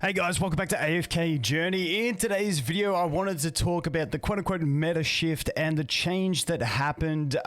Hey guys, welcome back to AFK Journey. In today's video, I wanted to talk about the quote-unquote meta shift and the change that happened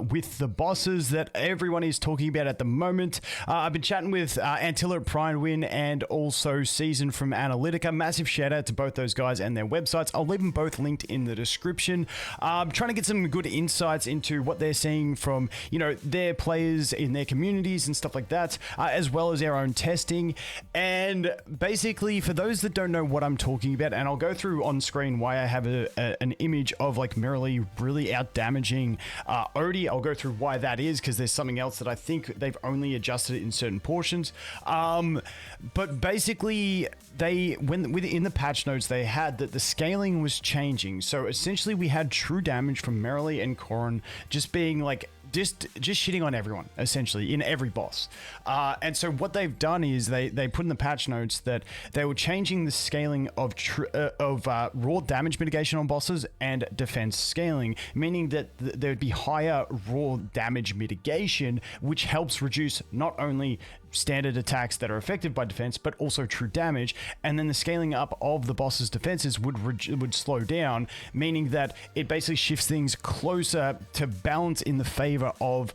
with the bosses that everyone is talking about at the moment. I've been chatting with Antilla at Pridewin and also Season from Analytica. Massive shout out to both those guys and their websites. I'll leave them both linked in the description. I'm trying to get some good insights into what they're seeing from, you know, their players in their communities and stuff like that, as well as our own testing. And basically, for those that don't know what I'm talking about, and I'll go through on screen why I have an image of like Merrily really out damaging Odie. I'll go through why that is, because there's something else that I think they've only adjusted in certain portions. But basically, within the patch notes, they had that the scaling was changing. So essentially, we had true damage from Merrily and Corrin just being like just shitting on everyone, essentially, in every boss. And so what they've done is they put in the patch notes that they were changing the scaling of raw damage mitigation on bosses and defense scaling, meaning that there would be higher raw damage mitigation, which helps reduce not only standard attacks that are affected by defense, but also true damage. And then the scaling up of the boss's defenses would slow down, meaning that it basically shifts things closer to balance in the favor of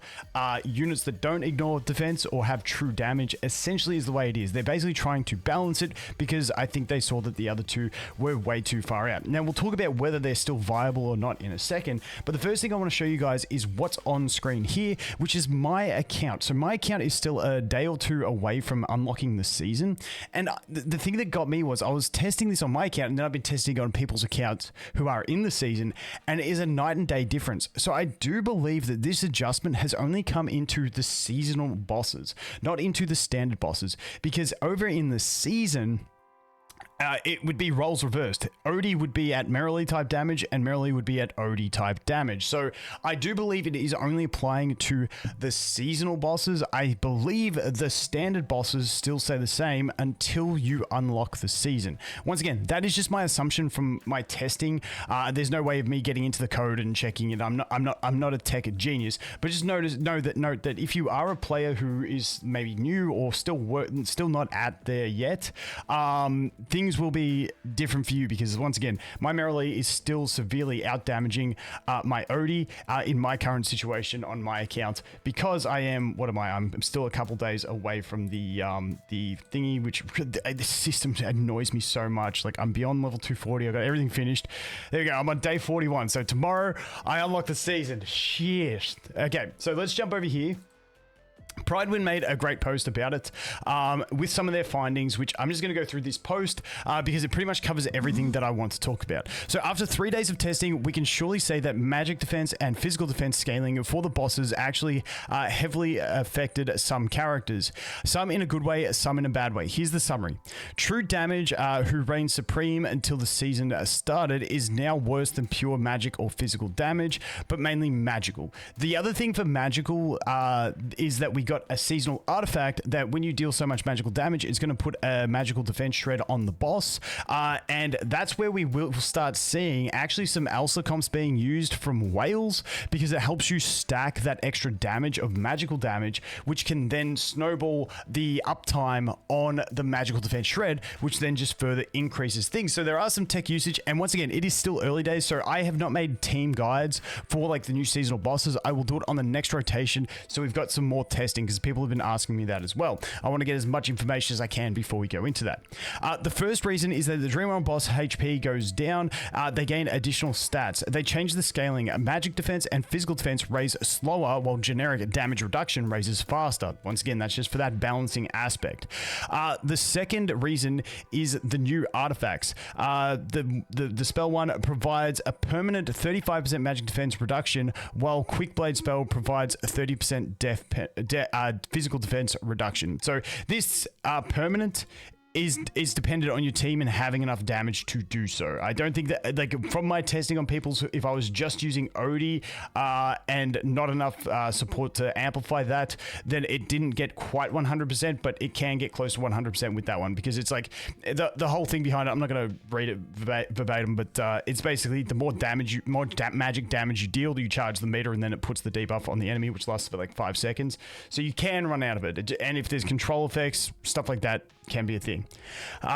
units that don't ignore defense or have true damage. Essentially is the way it is. They're basically trying to balance it because I think they saw that the other two were way too far out. Now we'll talk about whether they're still viable or not in a second, but the first thing I want to show you guys is what's on screen here, which is my account. So my account is still a day or two away from unlocking the season, and the thing that got me was I was testing this on my account, and then I've been testing it on people's accounts who are in the season, and it is a night and day difference. So I do believe that this adjustment has only come into the seasonal bosses, not into the standard bosses, because over in the season, it would be roles reversed. Odie would be at Merrily type damage and Merrily would be at Odie type damage. So I do believe it is only applying to the seasonal bosses. I believe the standard bosses still stay the same until you unlock the season. Once again, that is just my assumption from my testing. There's no way of me getting into the code and checking it. I'm not a tech genius, but just note that if you are a player who is maybe new or still not at there yet, things will be different for you, because once again, my Merrily is still severely out damaging my Odie in my current situation on my account, because I'm still a couple days away from the thingy, which the system annoys me so much. Like, I'm beyond level 240, I got everything finished. There we go, I'm on day 41, so tomorrow I unlock the season. Shit. Okay, so let's jump over here. Pridewin made a great post about it with some of their findings, which I'm just going to go through this post because it pretty much covers everything that I want to talk about. So after 3 days of testing, we can surely say that magic defense and physical defense scaling for the bosses actually heavily affected some characters. Some in a good way, some in a bad way. Here's the summary. True damage, who reigned supreme until the season started, is now worse than pure magic or physical damage, but mainly magical. The other thing for magical is that we got a seasonal artifact that when you deal so much magical damage, it's going to put a magical defense shred on the boss, and that's where we will start seeing actually some Elsa comps being used from whales, because it helps you stack that extra damage of magical damage, which can then snowball the uptime on the magical defense shred, which then just further increases things. So there are some tech usage, and once again, it is still early days, so I have not made team guides for like the new seasonal bosses. I will do it on the next rotation, so we've got some more testing, because people have been asking me that as well. I want to get as much information as I can before we go into that. The first reason is that the Dreamworld boss HP goes down. They gain additional stats. They change the scaling. Magic defense and physical defense raise slower, while generic damage reduction raises faster. Once again, that's just for that balancing aspect. The second reason is the new artifacts. The spell one provides a permanent 35% magic defense reduction, while Quick Blade spell provides a 30% physical defense reduction. So this permanent is dependent on your team and having enough damage to do so. I don't think that, like, from my testing on people, if I was just using Odie and not enough support to amplify that, then it didn't get quite 100%, but it can get close to 100% with that one, because it's like the whole thing behind it. I'm not going to read it verbatim, but it's basically the more damage, magic damage you deal, you charge the meter, and then it puts the debuff on the enemy, which lasts for like 5 seconds. So you can run out of it, and if there's control effects, stuff like that, can be a thing.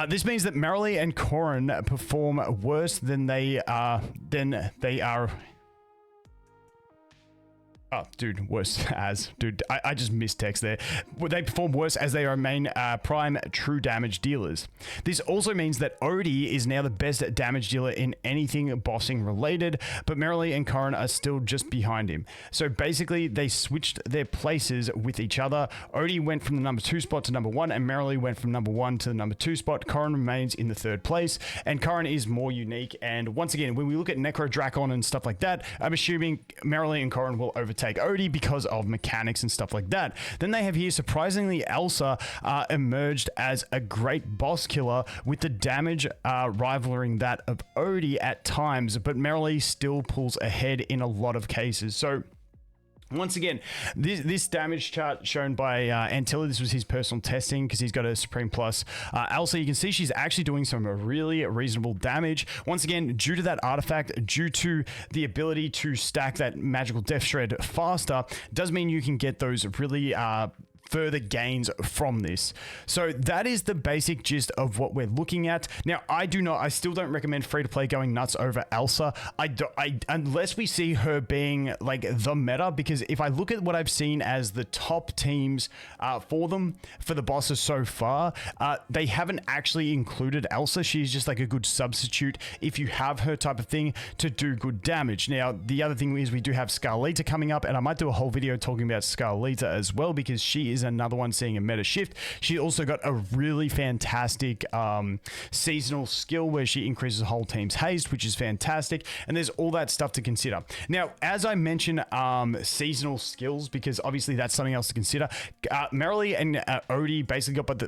This means that Marilee and Corrin perform worse than they are. Oh, dude, worse as. Dude, I just missed text there. They perform worse as they are main prime true damage dealers. This also means that Odie is now the best damage dealer in anything bossing related, but Marilee and Corrin are still just behind him. So basically, they switched their places with each other. Odie went from the number 2 spot to number 1, and Marilee went from number 1 to the number 2 spot. Corrin remains in the 3rd place, and Corrin is more unique. And once again, when we look at Necro Drakon and stuff like that, I'm assuming Marilee and Corrin will overtake Odie because of mechanics and stuff like that. Then they have here, surprisingly, Elsa emerged as a great boss killer with the damage rivaling that of Odie at times, but Marilee still pulls ahead in a lot of cases. So once again, this damage chart shown by Antilla, this was his personal testing because he's got a Supreme Plus. Elsa, you can see she's actually doing some really reasonable damage. Once again, due to that artifact, due to the ability to stack that magical Death Shred faster, does mean you can get those really further gains from this. So that is the basic gist of what we're looking at. Now, I still don't recommend free-to-play going nuts over Elsa. Unless we see her being like the meta, because if I look at what I've seen as the top teams for the bosses so far, they haven't actually included Elsa. She's just like a good substitute if you have her type of thing to do good damage. Now, the other thing is we do have Scarlita coming up, and I might do a whole video talking about Scarlita as well, because she is another one seeing a meta shift. She also got a really fantastic seasonal skill where she increases the whole team's haste, which is fantastic, and there's all that stuff to consider. Now, as I mentioned, seasonal skills, because obviously that's something else to consider. Marilee and Odie basically got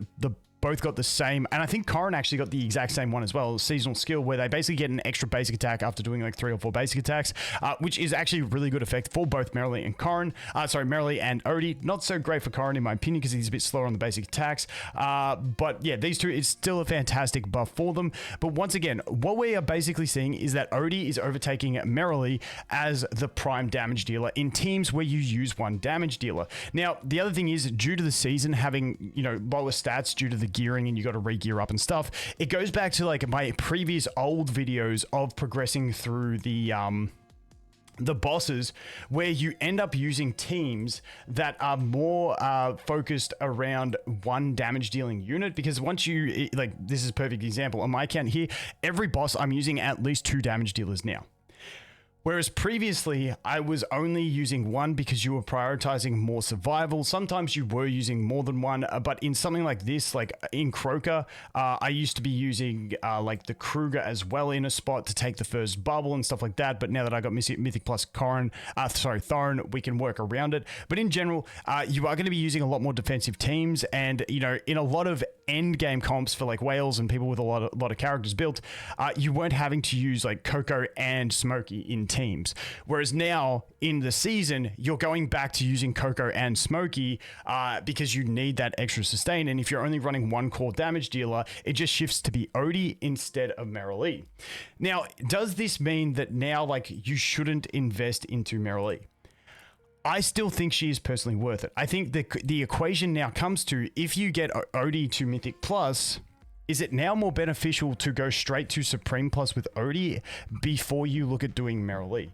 both got the same, and I think Corrin actually got the exact same one as well, seasonal skill, where they basically get an extra basic attack after doing like 3 or 4 basic attacks, which is actually a really good effect for both Marilee and Corrin. Marilee and Odie. Not so great for Corrin in my opinion, because he's a bit slower on the basic attacks. But yeah, these two, it's still a fantastic buff for them. But once again, what we are basically seeing is that Odie is overtaking Marilee as the prime damage dealer in teams where you use one damage dealer. Now, the other thing is, due to the season having, lower stats due to the gearing, and you got to re-gear up and stuff, it goes back to like my previous old videos of progressing through the bosses, where you end up using teams that are more focused around one damage dealing unit, because once you this is a perfect example on my account here, every boss I'm using at least 2 damage dealers now. Whereas previously, I was only using one because you were prioritizing more survival. Sometimes you were using more than one, but in something like this, like in Croker, I used to be using like the Kruger as well in a spot to take the first bubble and stuff like that. But now that I got Mythic Plus Thorin, we can work around it. But in general, you are going to be using a lot more defensive teams, and in a lot of end game comps for like whales and people with a lot of characters built, you weren't having to use like Coco and Smokey in teams. Whereas now in the season, you're going back to using Coco and Smokey because you need that extra sustain. And if you're only running one core damage dealer, it just shifts to be Odie instead of Marilee. Now, does this mean that now like you shouldn't invest into Marilee? I still think she is personally worth it. I think the equation now comes to, if you get Odie to Mythic Plus, is it now more beneficial to go straight to Supreme Plus with Odie before you look at doing Marilee?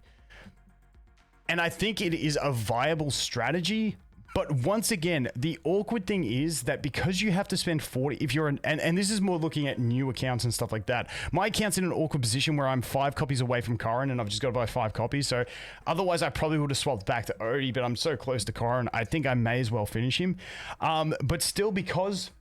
And I think it is a viable strategy. But once again, the awkward thing is that because you have to spend 40, if you're and this is more looking at new accounts and stuff like that. My account's in an awkward position where I'm 5 copies away from Corrin, and I've just got to buy 5 copies. So otherwise, I probably would have swapped back to Odie, but I'm so close to Corrin, I think I may as well finish him. But still, because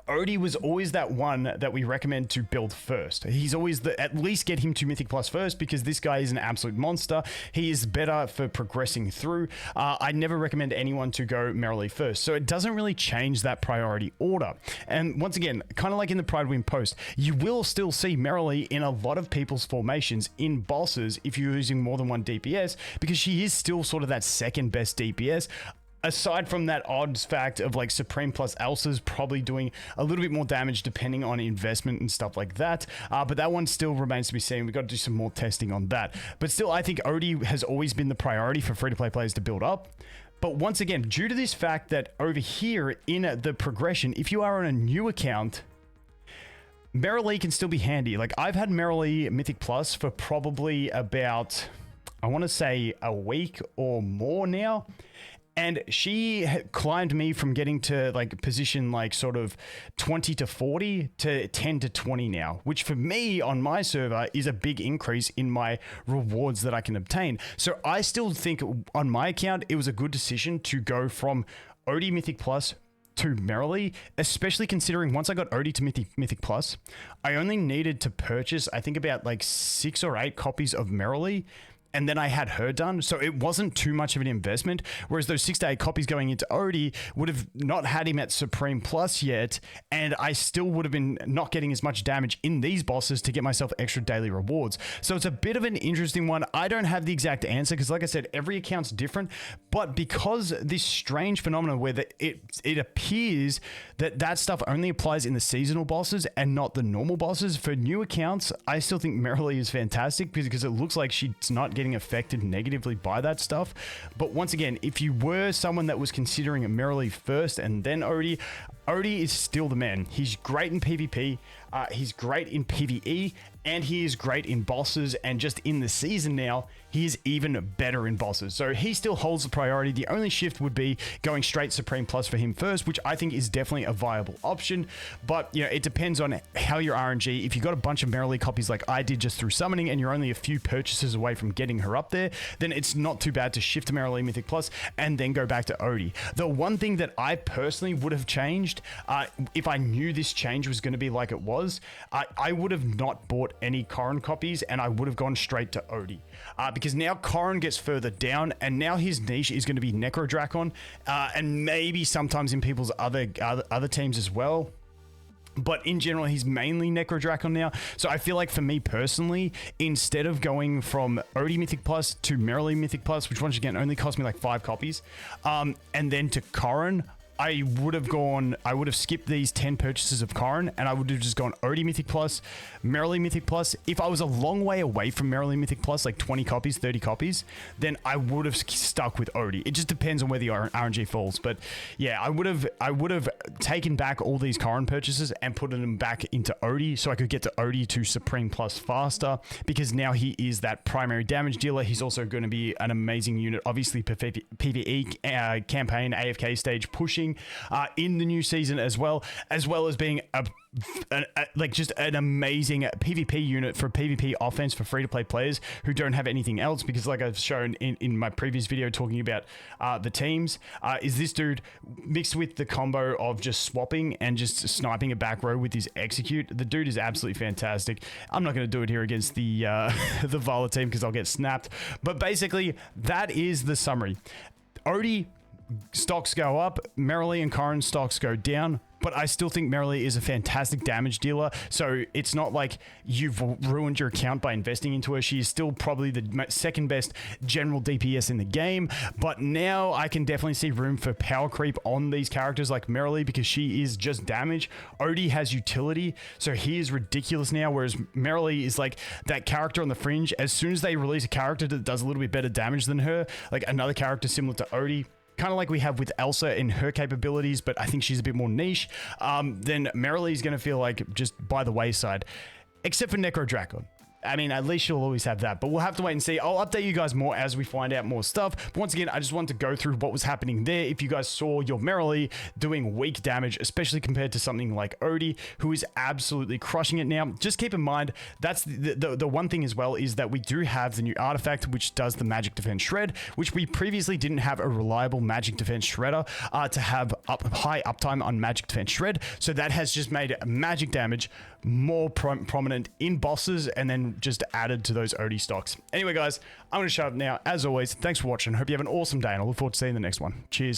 Odie was always that one that we recommend to build first. He's always at least get him to Mythic Plus first, because this guy is an absolute monster. He is better for progressing through. I never recommend anyone to go Marilee first. So it doesn't really change that priority order. And once again, kind of like in the Pride Win post, you will still see Marilee in a lot of people's formations in bosses if you're using more than one DPS, because she is still sort of that second best DPS. Aside from that odds fact of like Supreme Plus Elsa's probably doing a little bit more damage depending on investment and stuff like that. But that one still remains to be seen. We've got to do some more testing on that. But still, I think Odie has always been the priority for free-to-play players to build up. But once again, due to this fact that over here in the progression, if you are on a new account, Merrilee can still be handy. Like, I've had Merrilee Mythic Plus for probably about, I want to say, a week or more now. And she climbed me from getting to like position like sort of 20 to 40 to 10 to 20 now, which for me on my server is a big increase in my rewards that I can obtain. So I still think on my account, it was a good decision to go from Odie Mythic Plus to Merrilee, especially considering once I got Odie to Mythic Plus, I only needed to purchase, I think about like 6 or 8 copies of Merrilee. And then I had her done. So it wasn't too much of an investment. Whereas those 6 to 8 copies going into Odie would have not had him at Supreme Plus yet. And I still would have been not getting as much damage in these bosses to get myself extra daily rewards. So it's a bit of an interesting one. I don't have the exact answer because like I said, every account's different. But because this strange phenomenon where it appears that stuff only applies in the seasonal bosses and not the normal bosses, for new accounts, I still think Merrilee is fantastic because it looks like she's not getting affected negatively by that stuff. But once again, if you were someone that was considering a Merrilee first and then Odie is still the man. He's great in PvP, he's great in PvE, and he is great in bosses, and just in the season now, he is even better in bosses. So he still holds the priority. The only shift would be going straight Supreme Plus for him first, which I think is definitely a viable option. But, you know, it depends on how your RNG. If you got a bunch of Merrilee copies like I did just through summoning, and you're only a few purchases away from getting her up there, then it's not too bad to shift to Merrilee Mythic Plus and then go back to Odie. The one thing that I personally would have changed, if I knew this change was going to be like it was, I would have not bought any Corrin copies, and I would have gone straight to Odie. Because now Corrin gets further down, and now his niche is going to be Necrodrakon, and maybe sometimes in people's other teams as well. But in general, he's mainly Necrodrakon now. So I feel like for me personally, instead of going from Odie Mythic Plus to Merrilee Mythic Plus, which once again only cost me like 5 copies, and then to Corrin, I would have skipped these 10 purchases of Corrin, and I would have just gone Odie Mythic Plus, Merrilee Mythic Plus. If I was a long way away from Merrilee Mythic Plus, like 20 copies, 30 copies, then I would have stuck with Odie. It just depends on where the RNG falls. But yeah, I would have taken back all these Corrin purchases and put them back into Odie so I could get to Odie to Supreme Plus faster, because now he is that primary damage dealer. He's also going to be an amazing unit, obviously PvE campaign, AFK stage pushing in the new season, as well as being just an amazing PvP unit for PvP offense for free-to-play players who don't have anything else. Because like I've shown in my previous video talking about the teams, is this dude mixed with the combo of just swapping and just sniping a back row with his execute. The dude is absolutely fantastic. I'm not going to do it here against the the Violet team because I'll get snapped. But basically, that is the summary. Odie stocks go up, Merrilee and Corrin stocks go down, but I still think Merrilee is a fantastic damage dealer. So it's not like you've ruined your account by investing into her. She is still probably the second best general DPS in the game, but now I can definitely see room for power creep on these characters like Merrilee, because she is just damage. Odie has utility, so he is ridiculous now, whereas Merrilee is like that character on the fringe. As soon as they release a character that does a little bit better damage than her, like another character similar to Odie, kind of like we have with Elsa in her capabilities, but I think she's a bit more niche, then Merrilee is going to feel like just by the wayside, except for Necrodrakon. I mean, at least you'll always have that, but we'll have to wait and see. I'll update you guys more as we find out more stuff. But once again, I just wanted to go through what was happening there. If you guys saw your Merrilee doing weak damage, especially compared to something like Odie, who is absolutely crushing it now, just keep in mind, that's the one thing as well, is that we do have the new artifact, which does the magic defense shred, which we previously didn't have a reliable magic defense shredder to have high uptime on magic defense shred. So that has just made magic damage more prominent in bosses, and then just added to those Odie stocks. Anyway, guys, I'm going to shut up now. As always, thanks for watching. Hope you have an awesome day, and I look forward to seeing you in the next one. Cheers.